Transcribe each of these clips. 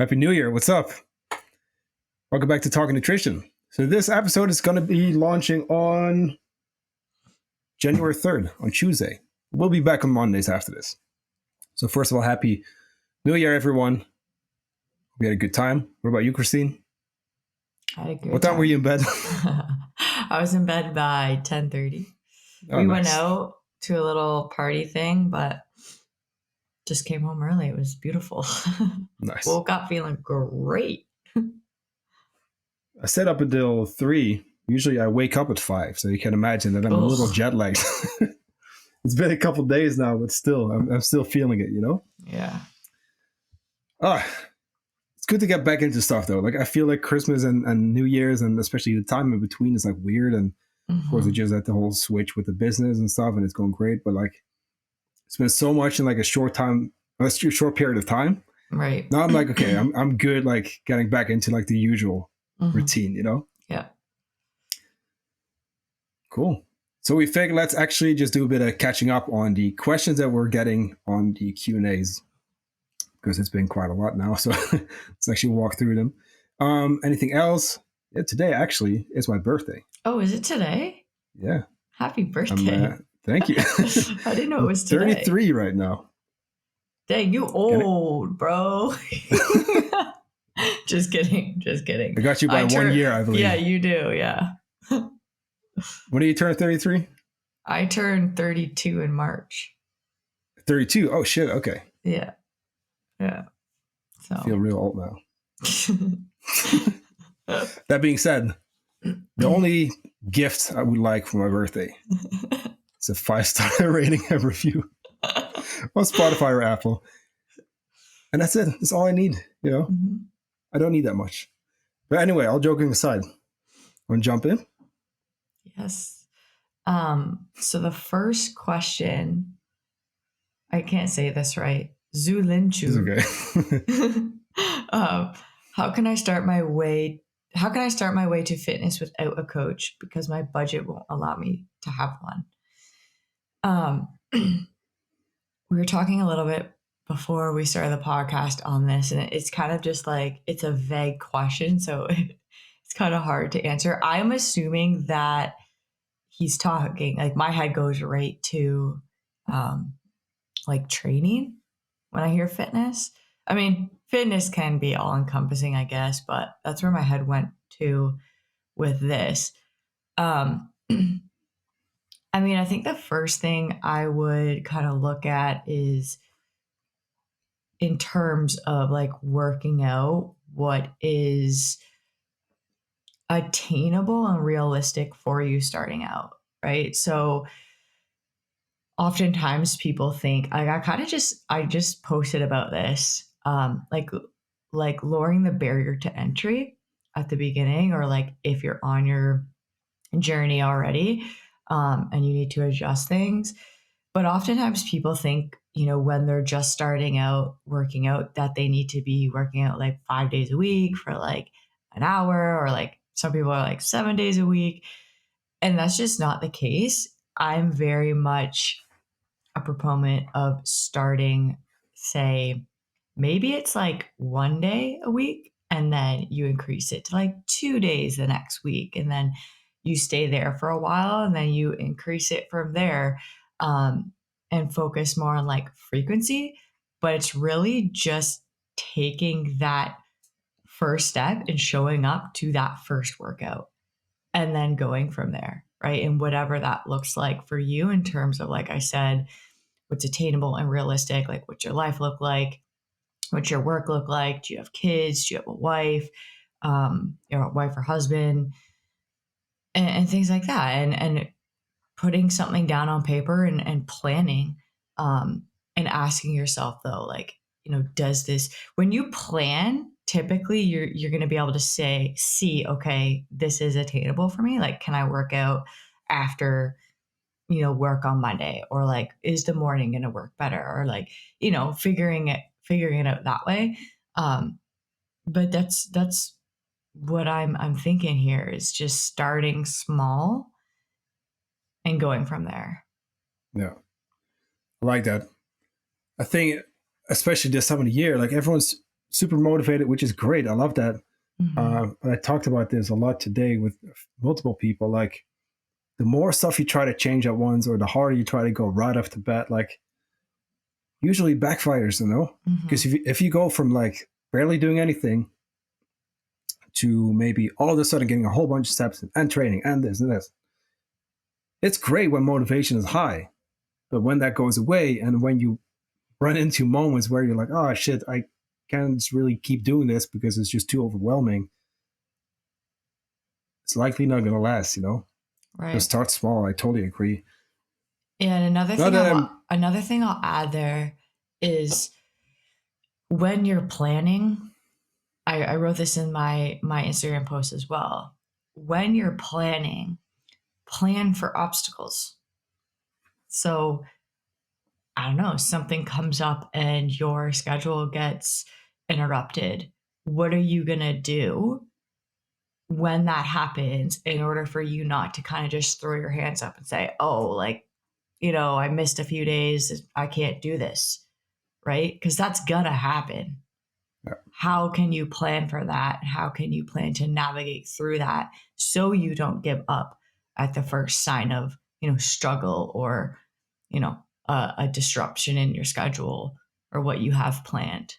Happy New Year. What's up? Welcome back to Talking Nutrition. So this episode is going to be launching on January 3rd, on Tuesday. We'll be back on Mondays after this. So first of all, Happy New Year, everyone. We had a good time. What about you, Kristine? I had a good What time were you in bed? I was in bed by 10:30. We went out to a little party thing, but just came home early. It was beautiful. Nice. Woke up feeling great. I stayed up until 3. Usually I wake up at 5, so you can imagine that I'm a little jet lagged. It's been a couple days now, but still, I'm still feeling it, you know? Yeah. It's good to get back into stuff, though. Like, I feel like Christmas and New Year's, and especially the time in between, is like weird. And of course, we just had the whole switch with the business and stuff, and it's going great. But like, it's been so much in like a short period of time. Right. Now I'm like, okay, I'm good. Like getting back into like the usual routine, you know? Yeah. Cool. So we figured let's actually just do a bit of catching up on the questions that we're getting on the Q&As, because it's been quite a lot now. So let's actually walk through them. Anything else? Yeah, today actually is my birthday. Oh, is it today? Yeah. Happy birthday. Thank you. I didn't know it was today. 33 right now. Dang, you old, bro. Just kidding. I got you by 1 year, I believe. Yeah, you do. Yeah. When do you turn 33? I turned 32 in March. 32? Oh, shit. Okay. Yeah. Yeah. So. I feel real old now. That being said, the only gift I would like for my birthday is a 5-star rating and review on Spotify or Apple. And that's it. That's all I need, you know? Mm-hmm. I don't need that much. But anyway, all joking aside, want to jump in? Yes. So the first question, I can't say this right. Zulinchu. Okay. How can I start my way to fitness without a coach, because my budget won't allow me to have one? We were talking a little bit before we started the podcast on this, and it's kind of just like, it's a vague question, so it's kind of hard to answer. I'm assuming that he's talking, like my head goes right to like training when I hear fitness. I mean, fitness can be all encompassing, I guess, but that's where my head went to with this. I mean, I think the first thing I would kind of look at is, in terms of like working out, what is attainable and realistic for you starting out, right? So oftentimes people think, I just posted about this, like lowering the barrier to entry at the beginning, or like if you're on your journey already, and you need to adjust things. But oftentimes people think, you know, when they're just starting out working out, that they need to be working out like 5 days a week for like an hour, or like some people are like 7 days a week. And that's just not the case. I'm very much a proponent of starting, say, maybe it's like 1 day a week, and then you increase it to like 2 days the next week. And then you stay there for a while, and then you increase it from there, and focus more on like frequency. But it's really just taking that first step and showing up to that first workout, and then going from there, right? And whatever that looks like for you in terms of, like I said, what's attainable and realistic, like what's your life look like, what's your work look like, do you have kids, do you have a wife, a wife or husband, and things like that. And putting something down on paper and planning, and asking yourself though, like, you know, does this, when you plan, typically you're going to be able to see, okay, this is attainable for me. Like, can I work out after, you know, work on Monday, or like, is the morning going to work better, or like, you know, figuring it out that way. But that's what I'm thinking here, is just starting small and going from there. Yeah. I like that. I think, especially this time of the year, like everyone's super motivated, which is great. I love that. Mm-hmm. But I talked about this a lot today with multiple people. Like, the more stuff you try to change at once, or the harder you try to go right off the bat, like, usually backfires, because Mm-hmm. if you go from like barely doing anything to maybe all of a sudden getting a whole bunch of steps and training and this and this, it's great when motivation is high. But when that goes away, and when you run into moments where you're like, oh shit, I can't really keep doing this because it's just too overwhelming, it's likely not going to last. Right. Just start small. I totally agree. And Not that I'm, another thing I'll add there is when you're planning, I wrote this in my Instagram post as well. When you're planning, plan for obstacles. So I don't know, something comes up and your schedule gets interrupted. What are you going to do when that happens in order for you not to kind of just throw your hands up and say, oh, like, I missed a few days. I can't do this. Right. Because that's going to happen. yeah. How can you plan for that? How can you plan to navigate through that so you don't give up at the first sign of, struggle or, a disruption in your schedule or what you have planned?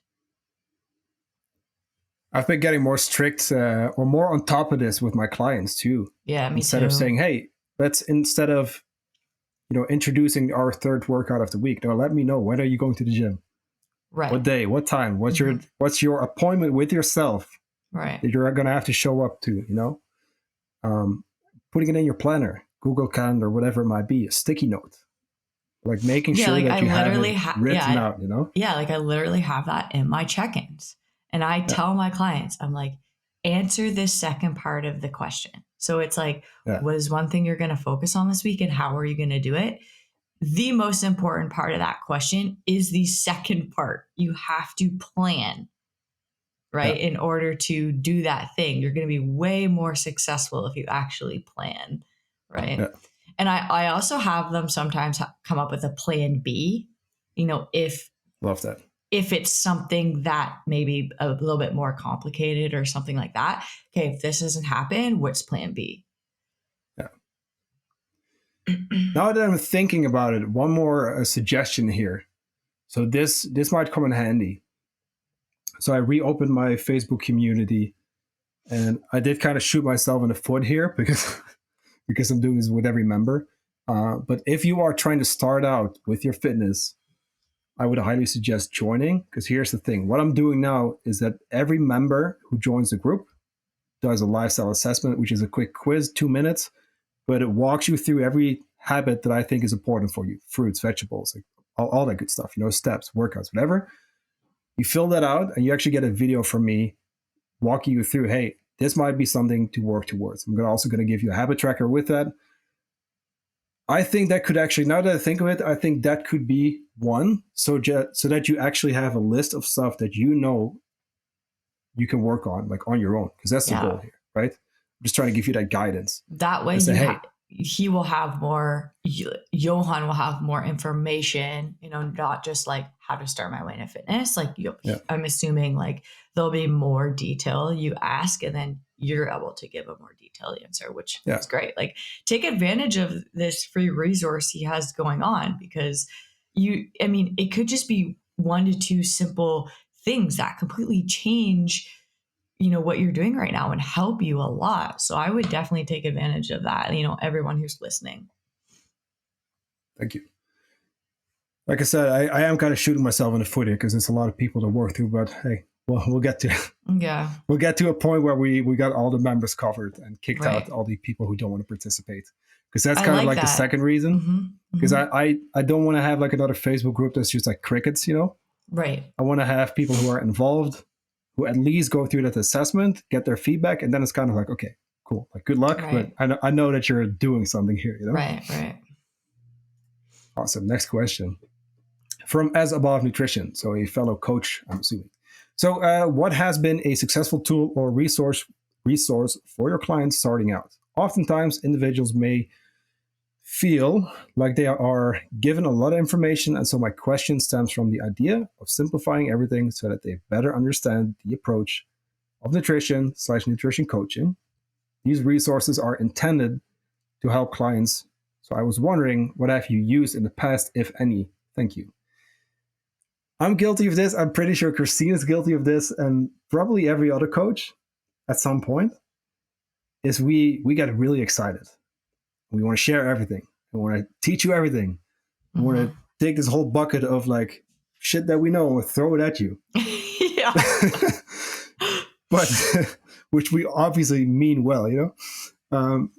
I've been getting more strict, or more on top of this with my clients too. Yeah, me Instead of too. saying, hey, instead of introducing our third workout of the week, no, let me know, when are you going to the gym? Right. What day? What time? Mhm. What's your appointment with yourself Right. that you're going to have to show up to? Um, Putting it in your planner, Google Calendar, whatever it might be, a sticky note, like making Yeah, sure like I that you have literally it written out. like I literally have that in my check-ins. And I Yeah, tell my clients, I'm like, answer this second part of the question. So it's like, yeah, what is one thing you're going to focus on this week and how are you going to do it? The most important part of that question is the second part. You have to plan, yeah, right? In order to do that thing, you're going to be way more successful if you actually plan, right? yeah. And I also have them sometimes come up with a plan B, if Love that. it's something that maybe a little bit more complicated or something like that. Okay, if this doesn't happen, what's plan B? Yeah. Now that I'm thinking about it, one more suggestion here. So this might come in handy. So I reopened my Facebook community, and I did kind of shoot myself in the foot here because because I'm doing this with every member. But if you are trying to start out with your fitness, I would highly suggest joining, because here's the thing. What I'm doing now is that every member who joins the group does a lifestyle assessment, which is a quick quiz, 2 minutes, but it walks you through every habit that I think is important for you: fruits, vegetables, like all that good stuff, steps, workouts, whatever. You fill that out and you actually get a video from me walking you through, hey, this might be something to work towards. I'm also going to give you a habit tracker with that. I think that could actually, now that I think of it, I think that could be one. So that you actually have a list of stuff that you can work on, like on your own, because that's the Yeah. goal here, right? I'm just trying to give you that guidance. That way And say, hey, he will have more, Johan will have more information, not just like how to start my way into fitness. Like yeah, I'm assuming like there'll be more detail you ask and then you're able to give a more detailed answer, which yeah, is great. Like take advantage of this free resource he has going on, because it could just be 1 to 2 simple things that completely change what you're doing right now and help you a lot. So I would definitely take advantage of that, everyone who's listening. thank you. Like I said, I am kind of shooting myself in the foot here because it's a lot of people to work through, but hey, well, we'll get to Yeah. we'll get to a point where we got all the members covered and kicked Right. out all the people who don't want to participate, because that's I kind of like like the that. second reason. Mm-hmm. Because Mm-hmm. I don't want to have like another Facebook group that's just like crickets. Right. I want to have people who are involved, who at least go through that assessment, get their feedback, and then it's kind of like, okay, cool, like good luck, but Right. I know that you're doing something here. Right. Right. Awesome. Next question from As Above Nutrition, so a fellow coach, I'm assuming. So, what has been a successful tool or resource for your clients starting out? Oftentimes, individuals may feel like they are given a lot of information, and so my question stems from the idea of simplifying everything so that they better understand the approach of nutrition/nutrition coaching. These resources are intended to help clients. So I was wondering, what have you used in the past, if any? Thank you. I'm guilty of this. I'm pretty sure Kristine is guilty of this, and probably every other coach at some point. Is we get really excited. We want to share everything. We want to teach you everything. We want to take this whole bucket of like shit that we know and throw it at you. Yeah. But which we obviously mean well, you know.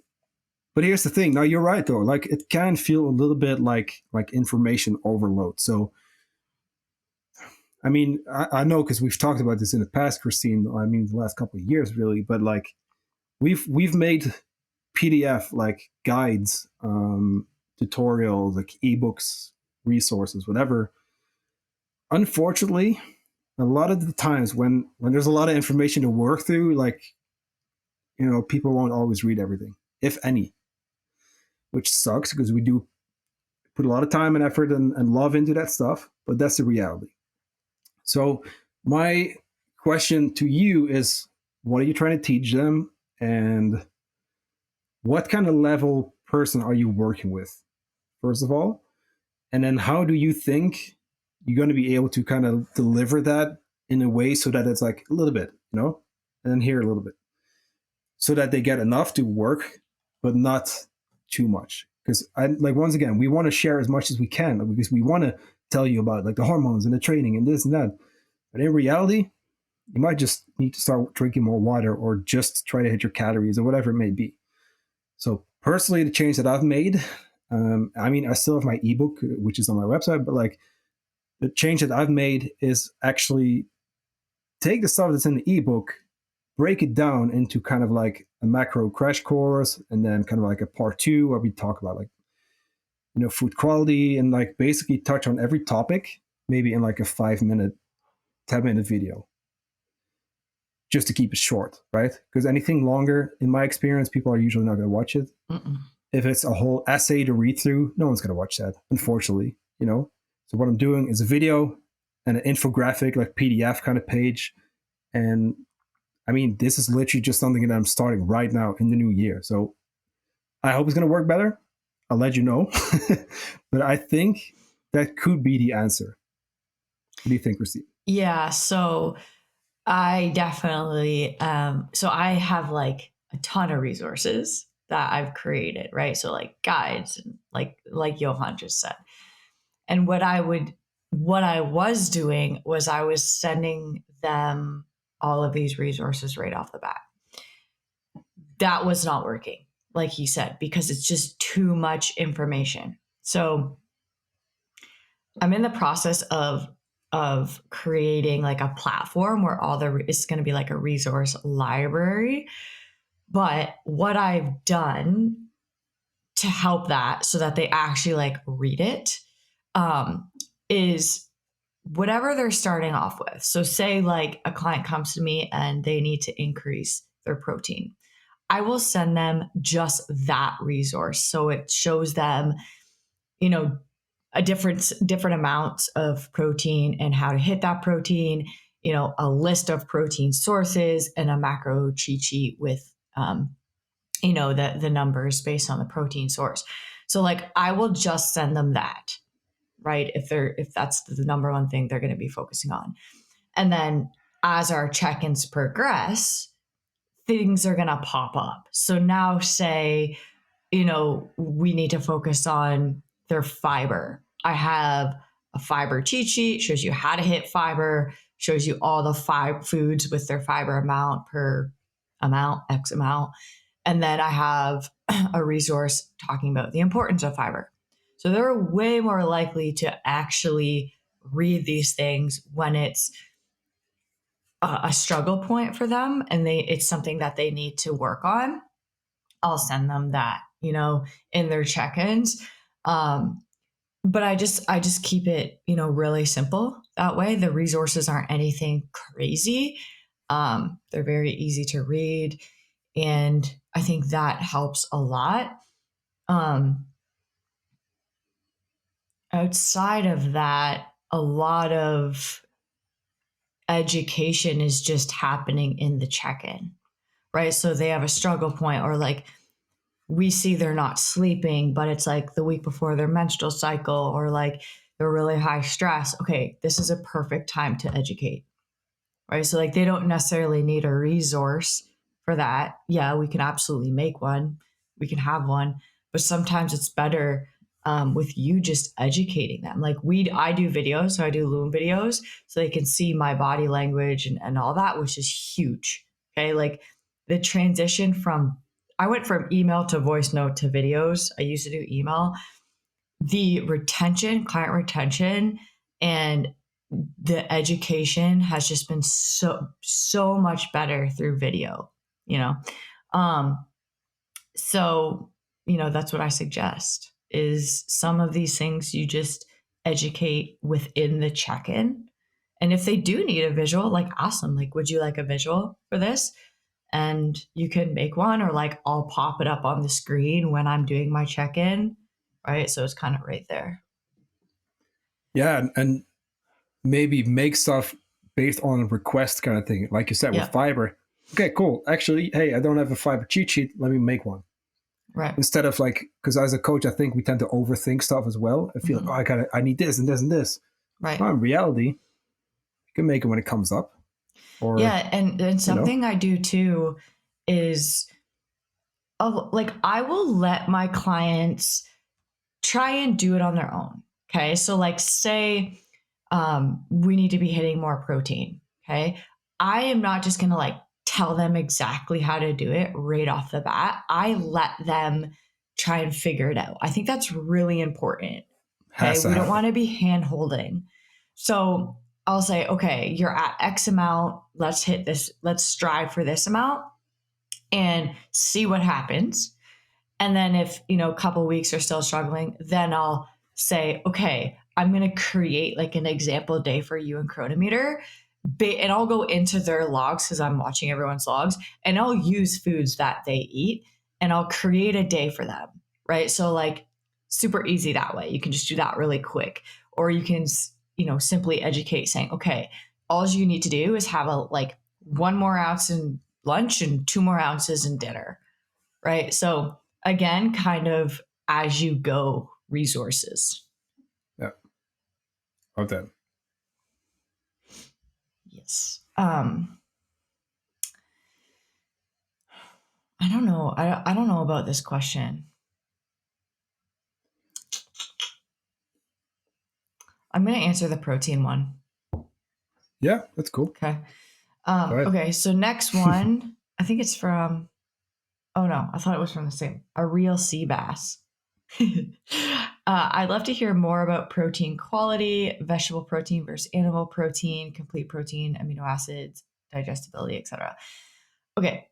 But here's the thing. Now you're right though. Like it can feel a little bit like information overload. So I mean, I know because we've talked about this in the past, Kristine. I mean, the last couple of years, really. But like, we've made PDF like guides, tutorials, like ebooks, resources, whatever. Unfortunately, a lot of the times when there's a lot of information to work through, like, you know, people won't always read everything, if any, which sucks because we do put a lot of time and effort and love into that stuff. But that's the reality. So my question to you is, what are you trying to teach them, and what kind of level person are you working with, first of all? And then how do you think you're going to be able to kind of deliver that in a way so that it's like a little bit, you know, and then here a little bit, so that they get enough to work, but not too much. Because I like, once again, we want to share as much as we can because we want to tell you about like the hormones and the training and this and that. But in reality, you might just need to start drinking more water or just try to hit your calories or whatever it may be. So personally, the change that I've made, I mean, I still have my ebook, which is on my website, but like the change that I've made is actually take the stuff that's in the ebook, break it down into kind of like a macro crash course, and then kind of like a part 2 where we talk about like, you know, food quality, and like basically touch on every topic, maybe in like a 5-minute, 10-minute video, just to keep it short, right? Because anything longer, in my experience, people are usually not going to watch it. Mm-mm. If it's a whole essay to read through, no one's going to watch that, unfortunately, you know? So what I'm doing is a video and an infographic, like PDF kind of page. And I mean, this is literally just something that I'm starting right now in the new year. So I hope it's going to work better. I'll let you know. But I think that could be the answer. What do you think, Kristine? Yeah. So I definitely, so I have like a ton of resources that I've created, right? So like guides, and like Johan just said. And what I was doing was I was sending them all of these resources right off the bat. That was not working, like he said, because it's just too much information. So I'm in the process of creating like a platform where it's going to be like a resource library. But what I've done to help that so that they actually like read it, is whatever they're starting off with. So say like a client comes to me and they need to increase their protein. I will send them just that resource. So it shows them, you know, a different amounts of protein and how to hit that protein, you know, a list of protein sources and a macro cheat sheet with, you know, the numbers based on the protein source. So like I will just send them that, right? If that's the number one thing they're going to be focusing on. And then as our check-ins progress, things are going to pop up. So now say, you know, we need to focus on their fiber. I have a fiber cheat sheet, shows you how to hit fiber, shows you all the 5 foods with their fiber amount per amount, X amount. And then I have a resource talking about the importance of fiber. So they're way more likely to actually read these things when it's a struggle point for them and it's something that they need to work on. I'll send them that, you know, in their check-ins. But I just keep it, you know, really simple that way. The resources aren't anything crazy. They're very easy to read. And I think that helps a lot. outside of that, a lot of education is just happening in the check-in, right? So they have a struggle point, or like we see they're not sleeping, but it's like the week before their menstrual cycle, or like they're really high stress. Okay, this is a perfect time to educate, right? So like they don't necessarily need a resource for that. Yeah, we can absolutely make one, we can have one, but sometimes it's better with you just educating them. Like I do videos, so I do Loom videos, so they can see my body language and all that, which is huge. Okay, like the transition from I went from email to voice note to videos. I used to do email. The retention, client retention, and the education has just been so much better through video, you know. um so that's what I suggest, is some of these things you just educate within the check-in. And if they do need a visual, like ask them, like, would you like a visual for this? And you can make one, or like I'll pop it up on the screen when I'm doing my check-in, right? So it's kind of right there. Yeah, and maybe make stuff based on a request kind of thing. Like you said, with fiber. Okay, cool. Actually, hey, I don't have a fiber cheat sheet. Let me make one. Right. Instead of like, because as a coach, I think we tend to overthink stuff as well. I feel like, I need this and this and this. Right. Well, in reality, you can make it when it comes up. Or yeah, and something I do too is, like, I will let my clients try and do it on their own. Okay, so like say we need to be hitting more protein. Okay, I am not just gonna like tell them exactly how to do it right off the bat. I let them try and figure it out. I think that's really important. Okay, we don't want to be hand holding. So I'll say, okay, you're at X amount. Let's hit this. Let's strive for this amount and see what happens. And then if, a couple weeks are still struggling, then I'll say, okay, I'm going to create like an example day for you in Chronometer. And I'll go into their logs, because I'm watching everyone's logs, and I'll use foods that they eat and I'll create a day for them. Right. So like super easy that way. You can just do that really quick. Or you can, simply educate, saying, okay, all you need to do is have a like 1 more ounce in lunch and 2 more ounces in dinner. Right. So again, kind of as you go resources. Yeah. Okay. Yes. I don't know. I don't know about this question. I'm going to answer the protein one. Yeah, that's cool. Okay. Okay. So next one, I think it's from, oh no, I thought it was from the same, a real sea bass. I'd love to hear more about protein quality, vegetable protein versus animal protein, complete protein, amino acids, digestibility, etc. Okay.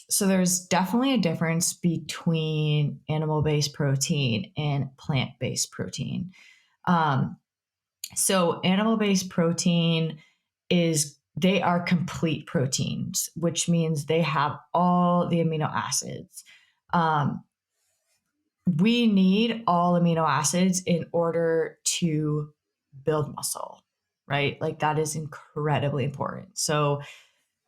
So there's definitely a difference between animal-based protein and plant-based protein. So animal-based protein they are complete proteins, which means they have all the amino acids. We need all amino acids in order to build muscle, right? Like that is incredibly important. So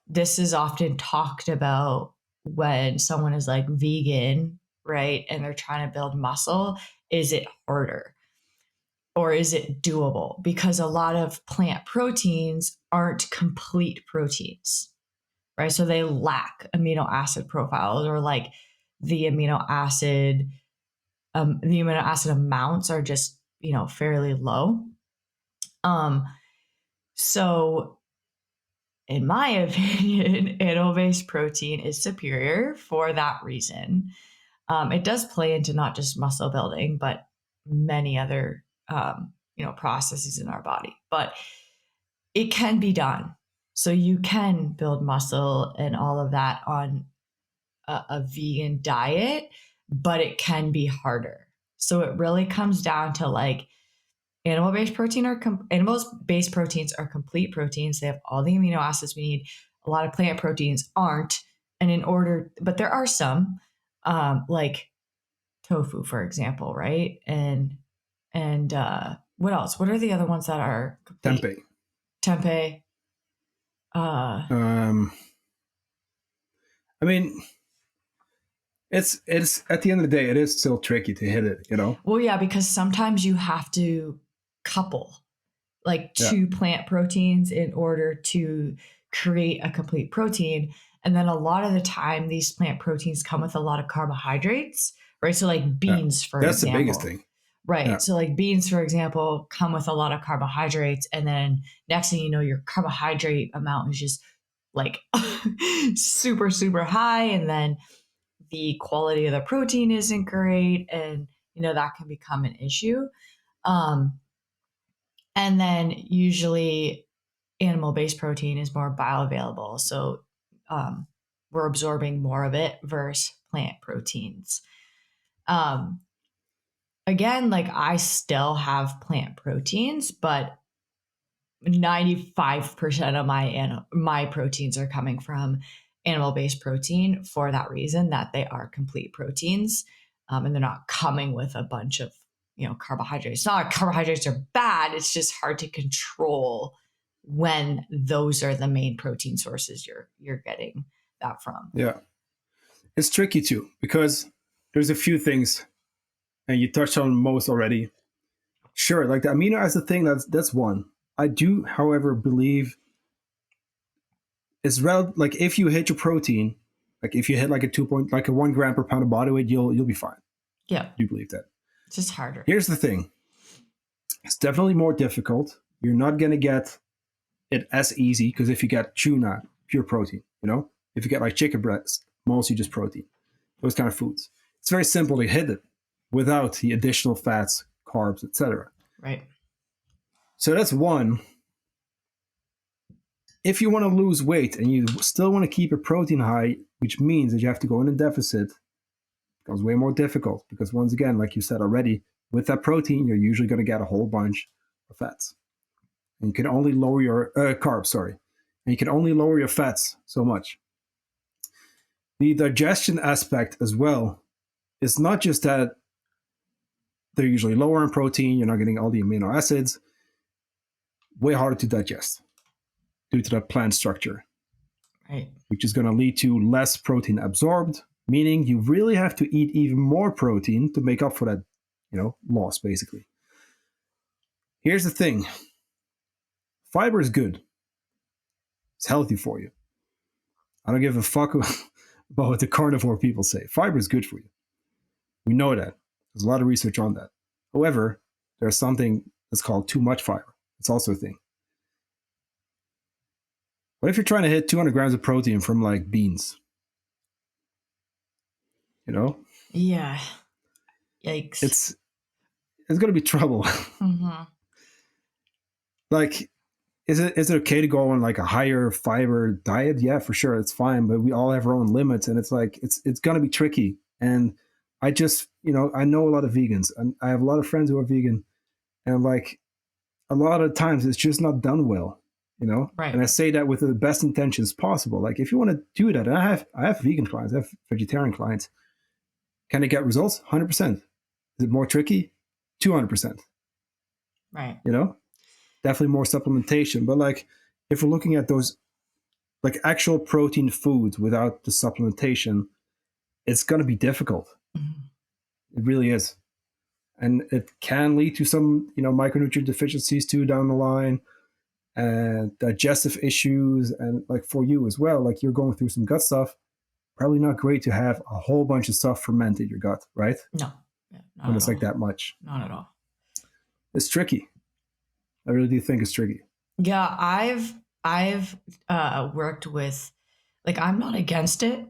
this is often talked about when someone is like vegan, right? And they're trying to build muscle. Is it harder or is it doable? Because a lot of plant proteins aren't complete proteins, right? So they lack amino acid profiles, or like the amino acid amounts are just, fairly low. So in my opinion, animal-based protein is superior for that reason. It does play into not just muscle building, but many other, processes in our body. But it can be done. So you can build muscle and all of that on a vegan diet, but it can be harder. So it really comes down to like animal-based proteins are complete proteins. They have all the amino acids we need. A lot of plant proteins aren't. And but there are some, like tofu, for example, right? And And what else? What are the other ones that are complete? Tempeh. Tempeh. I mean, it's at the end of the day, it is still tricky to hit it, you know? Well, yeah, because sometimes you have to couple like Yeah. two plant proteins in order to create a complete protein. And then a lot of the time, these plant proteins come with a lot of carbohydrates, right? So, like beans, for That's the biggest example. thing. Right. Yeah. So, like beans, for example, come with a lot of carbohydrates. And then next thing you know, your carbohydrate amount is just like super, super high. And then the quality of the protein isn't great. And, that can become an issue. And then usually animal-based protein is more bioavailable. So we're absorbing more of it versus plant proteins. Again, like I still have plant proteins, but 95% of my proteins are coming from animal-based protein for that reason that they are complete proteins, and they're not coming with a bunch of carbohydrates. It's not like carbohydrates are bad. It's just hard to control when those are the main protein sources you're getting that from. Yeah. It's tricky too, because there's a few things, and you touched on most already. Sure, like the amino acid thing, that's one. I do, however, believe it's like if you hit your protein, like if you hit like a 1 gram per pound of body weight, you'll be fine. Yeah. I do believe that. It's just harder. Here's the thing. It's definitely more difficult. You're not gonna get it as easy, because if you get tuna, pure protein, if you get like chicken breast, mostly just protein, those kind of foods, it's very simple to hit it without the additional fats, carbs, etc. Right. So that's one. If you want to lose weight and you still want to keep your protein high, which means that you have to go in a deficit, it becomes way more difficult, because once again, like you said already, with that protein, you're usually going to get a whole bunch of fats. And you can only lower your carbs, sorry. And you can only lower your fats so much. The digestion aspect as well is not just that they're usually lower in protein, you're not getting all the amino acids, way harder to digest due to the plant structure. Right. Which is going to lead to less protein absorbed, meaning you really have to eat even more protein to make up for that, loss, basically. Here's the thing. Fiber is good. It's healthy for you. I don't give a fuck about what the carnivore people say. Fiber is good for you. We know that. There's a lot of research on that. However, there's something that's called too much fiber. It's also a thing. What if you're trying to hit 200 grams of protein from like beans? Yeah. Yikes. It's going to be trouble. Mm-hmm. Like, is it okay to go on like a higher fiber diet? Yeah, for sure, it's fine. But we all have our own limits, and it's like it's going to be tricky. And I just I know a lot of vegans, and I have a lot of friends who are vegan, and like a lot of times it's just not done well. Right. And I say that with the best intentions possible. Like, if you want to do that, and I have vegan clients, I have vegetarian clients. Can they get results? 100%. Is it more tricky? 200%. Right. Definitely more supplementation. But like, if we're looking at those like actual protein foods without the supplementation, it's going to be difficult. Mm-hmm. It really is. And it can lead to some, micronutrient deficiencies too down the line, and digestive issues. And like for you as well, like you're going through some gut stuff, probably not great to have a whole bunch of stuff ferment in your gut, right? No. When it's like that much. Not at all. It's tricky. I really do think it's tricky. Yeah, I've worked with, like, I'm not against it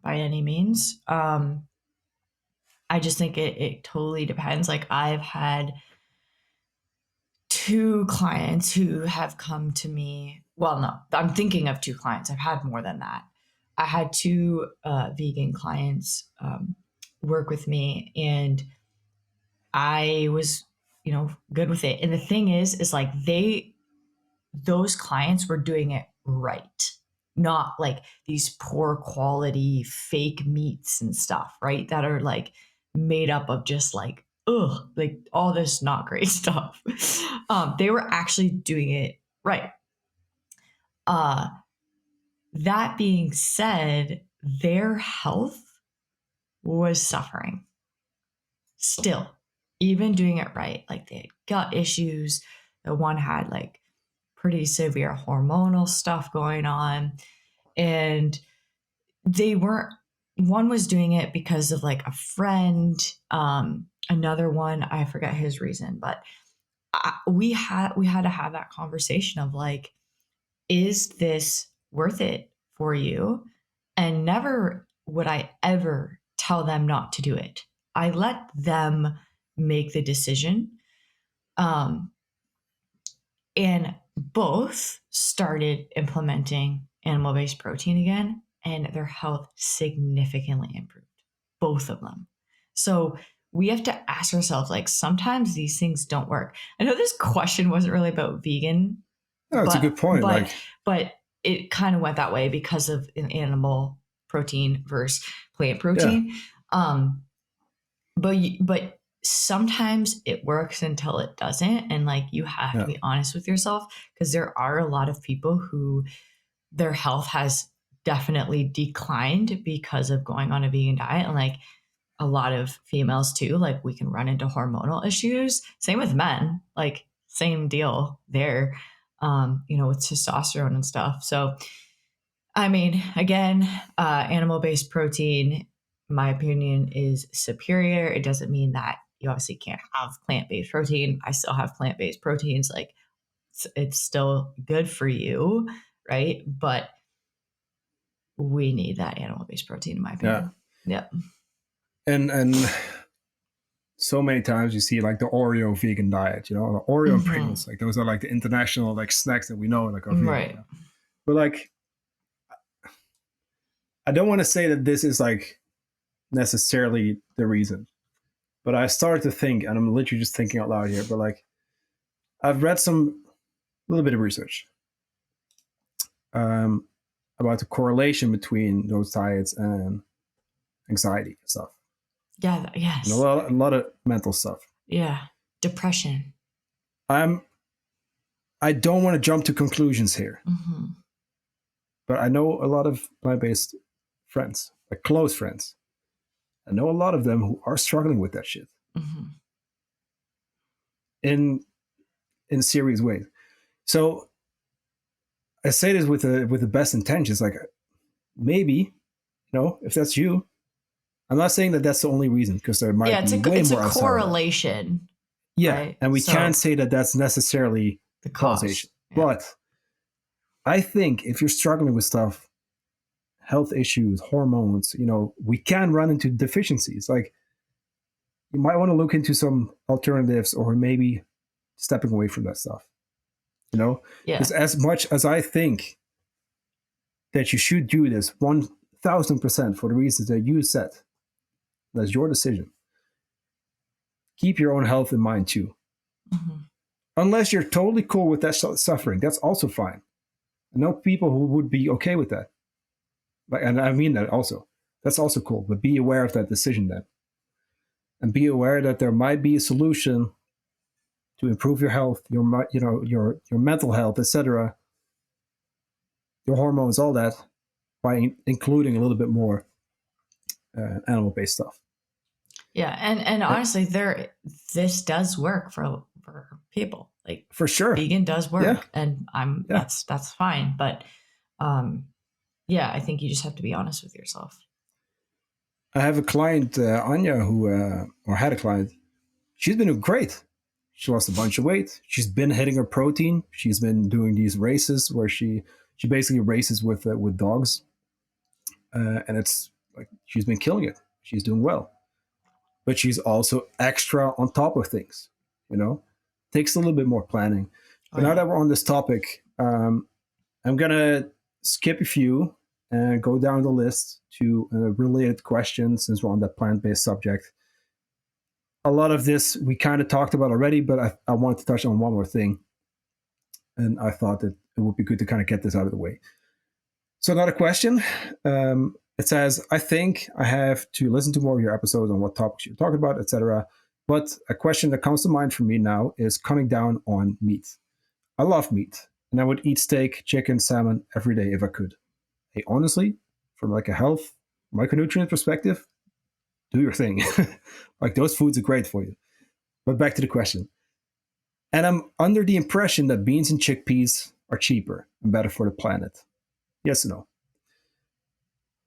by any means. I just think it totally depends. Like, I've had 2 clients who have come to me. Well, no, I'm thinking of 2 clients. I've had more than that. I had 2 vegan clients work with me, and I was, good with it. And the thing is like those clients were doing it right, not like these poor quality fake meats and stuff, right? That are like made up of just like like all this not great stuff. They were actually doing it right. That being said, their health was suffering still, even doing it right. Like they had gut issues. The one had like pretty severe hormonal stuff going on. And they weren't, one was doing it because of like a friend. Another one, I forget his reason, but we had to have that conversation of like, is this worth it for you? And never would I ever tell them not to do it. I let them make the decision. And both started implementing animal-based protein again, and their health significantly improved. Both of them. So we have to ask ourselves, like, sometimes these things don't work. I know this question wasn't really about vegan. No, it's a good point. But it kind of went that way because of an animal protein versus plant protein. Yeah. But sometimes it works until it doesn't, and like you have to be honest with yourself, because there are a lot of people who their health has definitely declined because of going on a vegan diet, and like a lot of females too, like we can run into hormonal issues. Same with men, like same deal there, with testosterone and stuff. So I mean, again, animal-based protein, my opinion, is superior. It doesn't mean that you obviously can't have plant-based protein. I still have plant-based proteins. Like it's still good for you, right? But we need that animal-based protein, in my opinion. Yeah. And so many times you see like the Oreo vegan diet, the Oreo and Pringles, like those are like the international like snacks that we know like are vegan. Right. But like, I don't want to say that this is like necessarily the reason, but I started to think, and I'm literally just thinking out loud here, but like I've read a little bit of research about the correlation between those diets and anxiety and stuff. Yeah. Yes. And a lot of mental stuff. Yeah. Depression. I don't want to jump to conclusions here, but I know a lot of plant-based friends, like close friends. I know a lot of them who are struggling with that shit in serious ways. So I say this with the best intentions. Like maybe, if that's you, I'm not saying that that's the only reason, because there might be way more outside. Correlation. Yeah, right? And we can't say that that's necessarily the causation. Yeah. But I think if you're struggling with stuff, health issues, hormones, we can run into deficiencies. Like you might want to look into some alternatives, or maybe stepping away from that stuff. Because as much as I think that you should do this 1000% for the reasons that you said, that's your decision. Keep your own health in mind too. Unless you're totally cool with that suffering, that's also fine. I know people who would be okay with that. And I mean that also. That's also cool. But be aware of that decision then. And be aware that there might be a solution to improve your health, your mental health, etc., your hormones, all that, by including a little bit more animal-based stuff. Yeah, and honestly, this does work for people. Like for sure, vegan does work, and that's fine. But I think you just have to be honest with yourself. I have a client, Anya, who or had a client. She's been doing great. She lost a bunch of weight. She's been hitting her protein. She's been doing these races where she basically races with dogs, and it's like she's been killing it. She's doing well, but she's also extra on top of things. Takes a little bit more planning. But now that we're on this topic, I'm gonna skip a few and go down the list to related questions, since we're on that plant-based subject. A lot of this we kind of talked about already, but I wanted to touch on one more thing. And I thought that it would be good to kind of get this out of the way. So another question, it says, I think I have to listen to more of your episodes on what topics you're talking about, etc. But a question that comes to mind for me now is cutting down on meat. I love meat, and I would eat steak, chicken, salmon every day if I could. Hey, honestly, from like a health micronutrient perspective, do your thing. Like those foods are great for you. But back to the question. And I'm under the impression that beans and chickpeas are cheaper and better for the planet. Yes or no?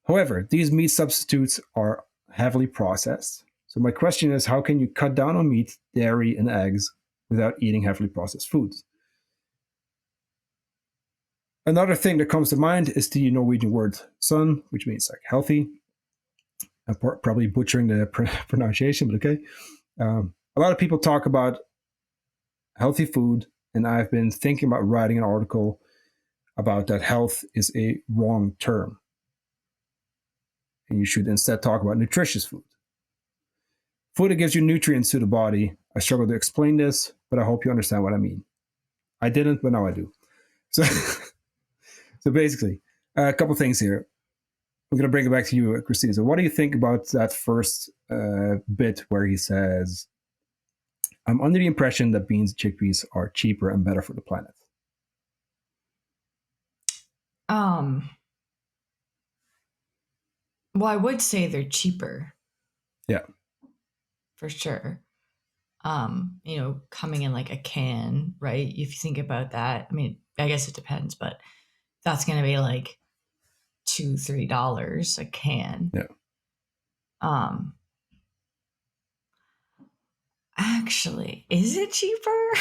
However, these meat substitutes are heavily processed. So my question is, how can you cut down on meat, dairy, and eggs without eating heavily processed foods? Another thing that comes to mind is the Norwegian word sun, which means like healthy. I'm probably butchering the pronunciation, but okay. A lot of people talk about healthy food, and I've been thinking about writing an article about that health is a wrong term. And you should instead talk about nutritious food. Food that gives you nutrients to the body. I struggle to explain this, but I hope you understand what I mean. I didn't, but now I do. So, so basically, a couple things here. I'm going to bring it back to you, Kristine. So what do you think about that first bit where he says, I'm under the impression that beans and chickpeas are cheaper and better for the planet? Well, I would say they're cheaper. Yeah. For sure. Coming in like a can, right? If you think about that, I mean, I guess it depends, but that's going to be like $2-3 a can. Yeah. Actually, is it cheaper?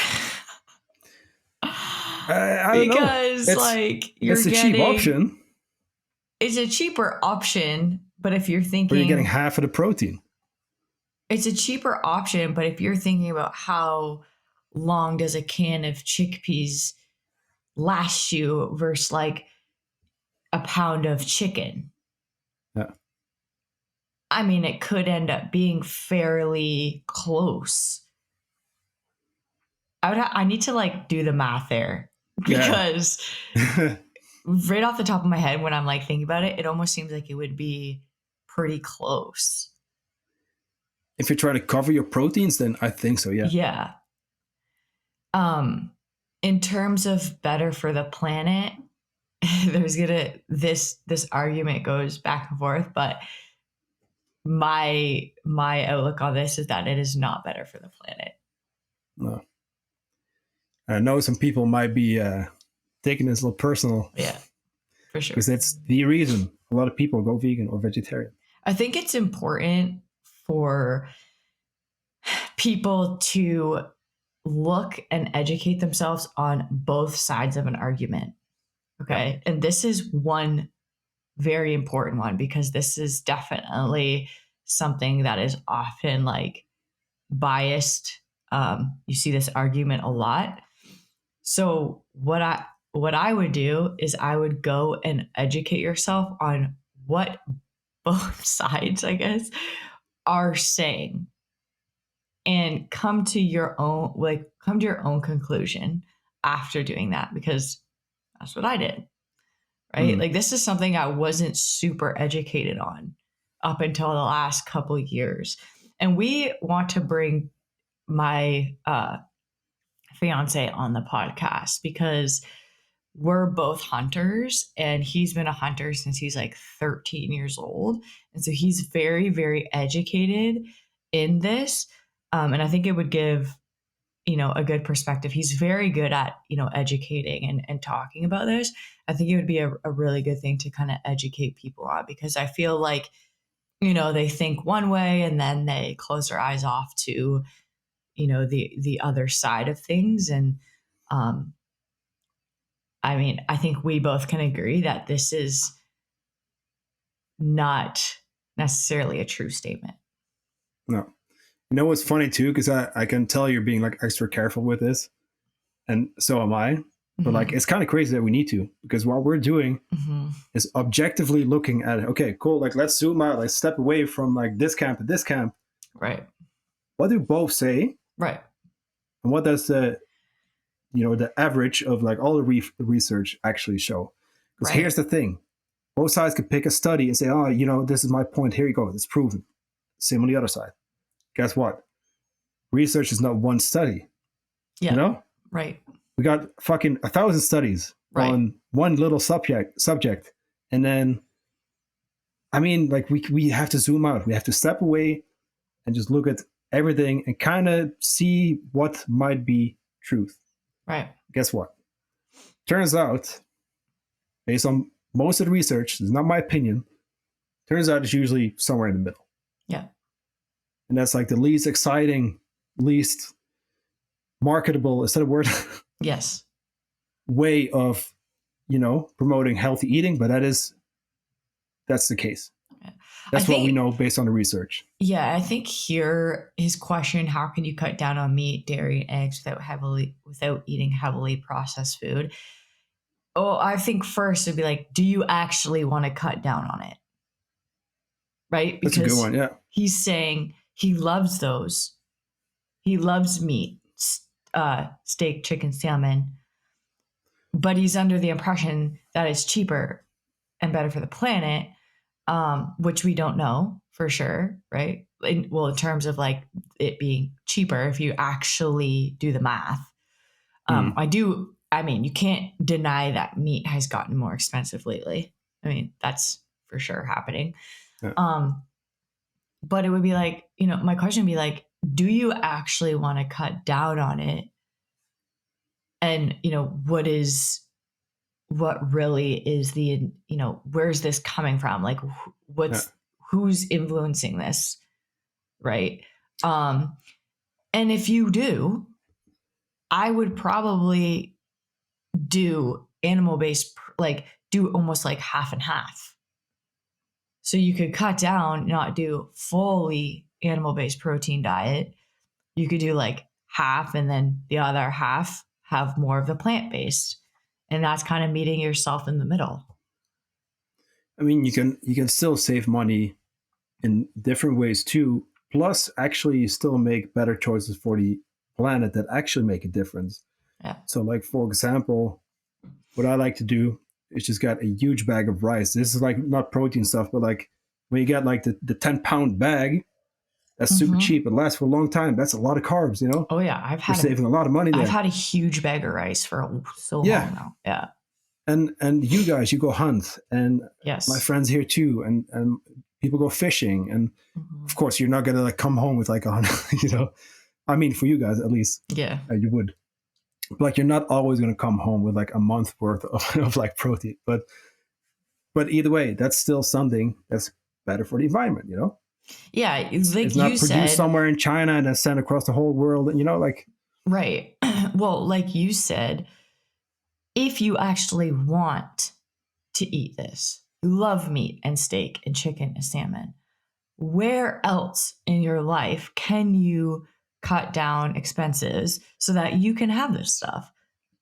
I don't because know. like it's a cheap option. It's a cheaper option, but if you're thinking, but you're getting half of the protein. It's a cheaper option, but if you're thinking about how long does a can of chickpeas last you versus like a pound of chicken. Yeah. I mean, it could end up being fairly close. I need to like do the math there because right off the top of my head, when I'm like thinking about it, it almost seems like it would be pretty close. If you're trying to cover your proteins, then I think so. Yeah. Yeah. In terms of better for the planet, this argument goes back and forth, but my outlook on this is that it is not better for the planet. No. I know some people might be taking this a little personal. Yeah, for sure. Because it's the reason a lot of people go vegan or vegetarian. I think it's important for people to look and educate themselves on both sides of an argument. Okay. And this is one very important one because this is definitely something that is often like biased. You see this argument a lot. So what I would do is I would go and educate yourself on what both sides, I guess, are saying and come to your own conclusion after doing that, because that's what I did. Right? Like this is something I wasn't super educated on up until the last couple of years. And we want to bring my fiance on the podcast because we're both hunters and he's been a hunter since he's like 13 years old. And so he's very, very educated in this. And I think it would give, a good perspective. He's very good at, educating and talking about this. I think it would be a really good thing to kind of educate people on, because I feel like, they think one way and then they close their eyes off to, the other side of things. And, I mean, I think we both can agree that this is not necessarily a true statement. No. You know what's funny too? Because I can tell you're being like extra careful with this. And so am I. But like, it's kind of crazy that we need to, because what we're doing is objectively looking at it. Okay, cool. Like, let's zoom out, like step away from like this camp to this camp. Right. What do both say? Right. And what does the average of like all the research actually show? Because here's the thing. Both sides could pick a study and say, oh, this is my point. Here you go. It's proven. Same on the other side. Guess what? research is not one study. Yeah. You know, Right. we got fucking 1,000 studies Right. on one little subject, and then, I mean, like we have to zoom out. We have to step away and just look at everything and kind of see what might be truth. Right. Guess what? Turns out, based on most of the research, it's not my opinion. Turns out it's usually somewhere in the middle. Yeah. And that's like the least exciting, least marketable, is that a word? Yes. way of, promoting healthy eating, but that's the case. That's what we know based on the research. Yeah, I think here his question: how can you cut down on meat, dairy, and eggs without eating heavily processed food? Oh, I think first it'd be like, do you actually want to cut down on it? Right? Because that's a good one. Yeah. He's saying he loves those. He loves meat, steak, chicken, salmon, but he's under the impression that it's cheaper and better for the planet, which we don't know for sure, right? In terms of like it being cheaper, if you actually do the math, I mean, you can't deny that meat has gotten more expensive lately. I mean, that's for sure happening. Yeah. But it would be like, my question would be like, do you actually want to cut down on it? And, what really is the, where's this coming from? Like, who's influencing this? Right. And if you do, I would probably do animal-based, like do almost like half and half. So you could cut down, not do fully animal-based protein diet. You could do like half, and then the other half have more of the plant-based. And that's kind of meeting yourself in the middle. I mean, you can still save money in different ways too. Plus, actually, you still make better choices for the planet that actually make a difference. Yeah. So, like, for example, what I like to do is just get a huge bag of rice. This is like not protein stuff, but like when you get like the 10-pound bag, that's super cheap. It lasts for a long time. That's a lot of carbs, Oh yeah, You're saving a lot of money there. I've had a huge bag of rice for so long now. Yeah. And you guys, you go hunt, and yes, my friends here too, and people go fishing, and of course you're not gonna like come home with like I mean, for you guys at least, yeah, you would. But like, you're not always gonna come home with like a month worth of like protein, but either way, that's still something that's better for the environment, Yeah, it's not produced somewhere in China and then sent across the whole world, like. Right. Well, like you said, if you actually want to eat this, you love meat and steak and chicken and salmon, where else in your life can you cut down expenses so that you can have this stuff?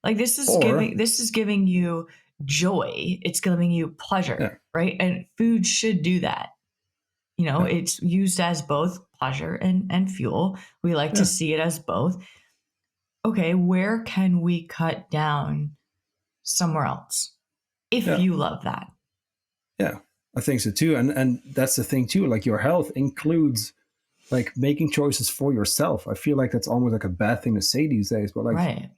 Like this is giving you joy. It's giving you pleasure, right? And food should do that. It's used as both pleasure and fuel. We like to see it as both. Okay, where can we cut down somewhere else if you love that? Yeah, I think so too. And that's the thing too. Like, your health includes like making choices for yourself. I feel like that's almost like a bad thing to say these days, but like,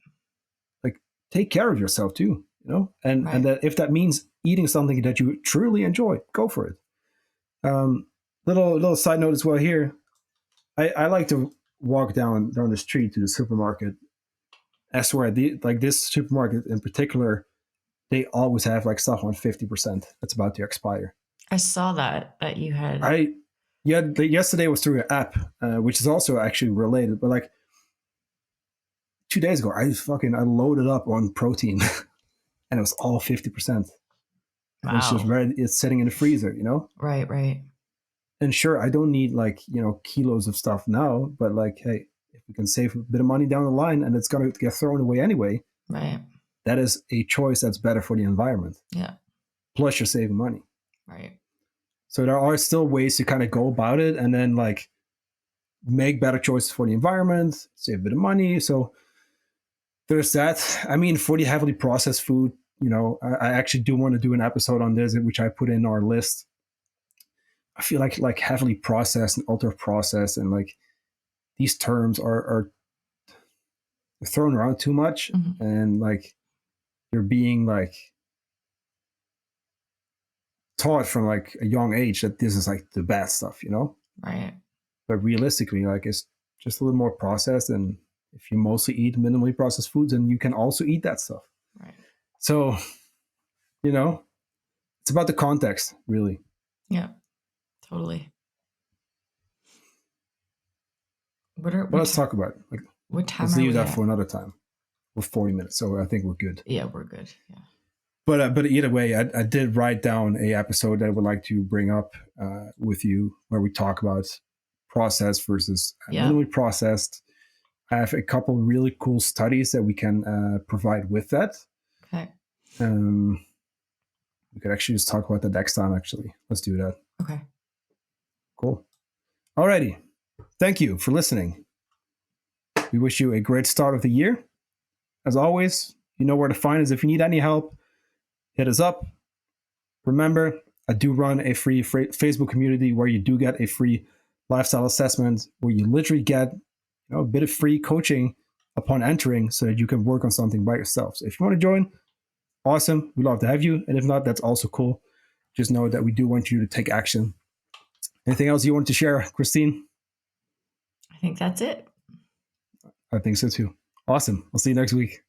like take care of yourself too, and that if that means eating something that you truly enjoy, go for it. Little side note as well here. I like to walk down the street to the supermarket. I swear, like this supermarket in particular, they always have like stuff on 50% that's about to expire. I saw that you had. Yesterday was through an app, which is also actually related. But like 2 days ago, I loaded up on protein, and it was all 50%. Wow. And it's just ready. It's sitting in the freezer, Right. And sure, I don't need like kilos of stuff now, but like, hey, if we can save a bit of money down the line, and it's gonna get thrown away anyway, right? That is a choice that's better for the environment. Yeah. Plus, you're saving money. Right. So there are still ways to kind of go about it, and then like make better choices for the environment, save a bit of money. So there's that. I mean, for the heavily processed food, I actually do want to do an episode on this, which I put in our list. I feel like heavily processed and ultra processed, and like these terms are thrown around too much, and like you're being like taught from like a young age that this is like the bad stuff, you know? Right. But realistically, like it's just a little more processed, and if you mostly eat minimally processed foods, then you can also eat that stuff. Right. So, you know, it's about the context, really. Yeah, totally. But let's talk about it. Like, what time let's are leave we that at? for another time. We're 40 minutes, so I think we're good. Yeah, we're good. Yeah. But either way, I did write down a episode that I would like to bring up with you, where we talk about processed versus minimally processed. I have a couple really cool studies that we can provide with that. Okay. We could actually just talk about that next time, actually. Let's do that. Okay. Cool. Alrighty. Thank you for listening. We wish you a great start of the year. As always, you know where to find us. If you need any help, hit us up. Remember, I do run a free Facebook community where you do get a free lifestyle assessment, where you literally get a bit of free coaching upon entering so that you can work on something by yourself. So if you want to join, awesome. We'd love to have you. And if not, that's also cool. Just know that we do want you to take action. Anything else you want to share, Kristine? I think that's it. I think so too. Awesome. I'll see you next week.